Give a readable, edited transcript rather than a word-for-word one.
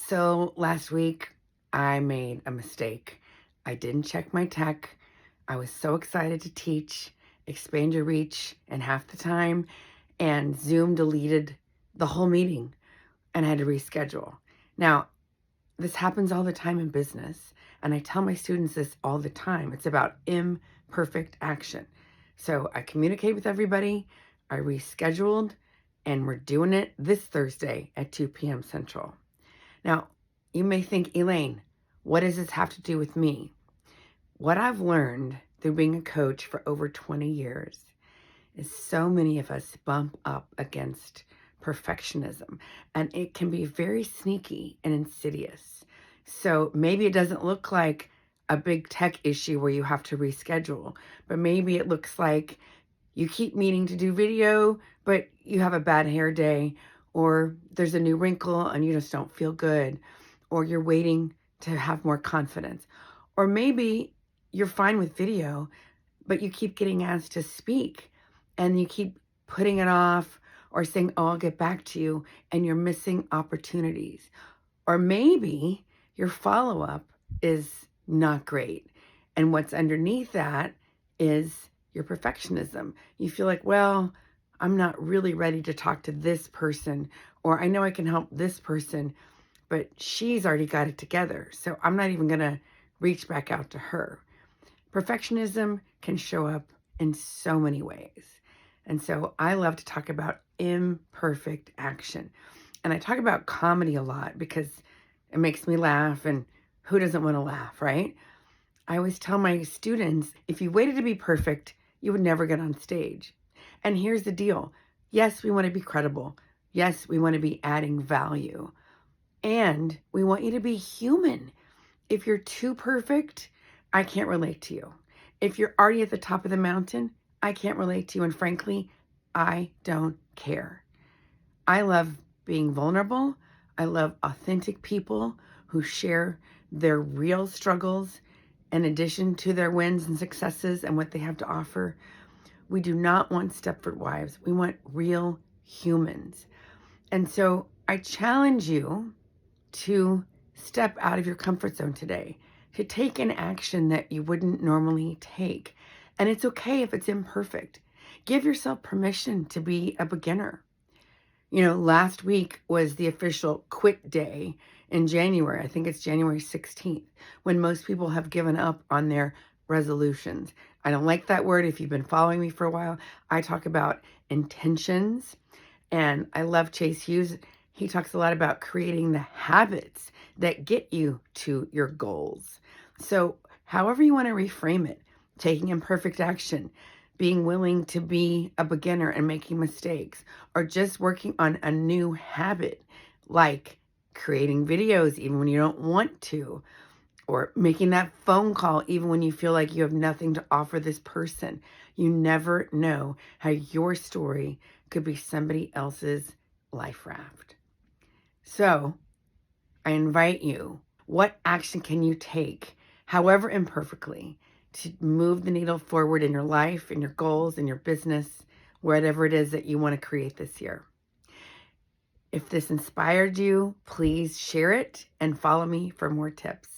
So last week, I made a mistake. I didn't check my tech. I was so excited to teach, expand your reach in half the time, and Zoom deleted the whole meeting and I had to reschedule. Now, this happens all the time in business, and I tell my students this all the time. It's about imperfect action. So I communicate with everybody, I rescheduled, and we're doing it this Thursday at 2 p.m. Central. Now, you may think, Elaine, what does this have to do with me? What I've learned through being a coach for over 20 years is so many of us bump up against perfectionism, and it can be very sneaky and insidious. So maybe it doesn't look like a big tech issue where you have to reschedule, but maybe it looks like you keep meaning to do video, but you have a bad hair day, or there's a new wrinkle and you just don't feel good, or you're waiting to have more confidence. Or maybe you're fine with video, but you keep getting asked to speak and you keep putting it off or saying, oh, I'll get back to you, and you're missing opportunities. Or maybe your follow-up is not great. And what's underneath that is your perfectionism. You feel like, well, I'm not really ready to talk to this person, or I know I can help this person, but she's already got it together, so I'm not even going to reach back out to her. Perfectionism can show up in so many ways. And so I love to talk about imperfect action. And I talk about comedy a lot because it makes me laugh, and who doesn't want to laugh, right? I always tell my students, if you waited to be perfect, you would never get on stage. And here's the deal. Yes, we want to be credible. Yes, we want to be adding value. And we want you to be human. If you're too perfect, I can't relate to you. If you're already at the top of the mountain, I can't relate to you. And frankly, I don't care. I love being vulnerable. I love authentic people who share their real struggles in addition to their wins and successes and what they have to offer. We do not want Stepford wives. We want real humans. And so I challenge you to step out of your comfort zone today, to take an action that you wouldn't normally take. And it's okay if it's imperfect. Give yourself permission to be a beginner. You know, last week was the official quit day in January. I think it's January 16th, when most people have given up on their resolutions. I don't like that word. If you've been following me for a while, I talk about intentions. And I love Chase Hughes. He talks a lot about creating the habits that get you to your goals. So however you want to reframe it, taking imperfect action, being willing to be a beginner and making mistakes, or just working on a new habit, like creating videos even when you don't want to, or making that phone call even when you feel like you have nothing to offer this person. You never know how your story could be somebody else's life raft. So I invite you, what action can you take, however imperfectly, to move the needle forward in your life, in your goals, in your business, whatever it is that you want to create this year? If this inspired you, please share it and follow me for more tips.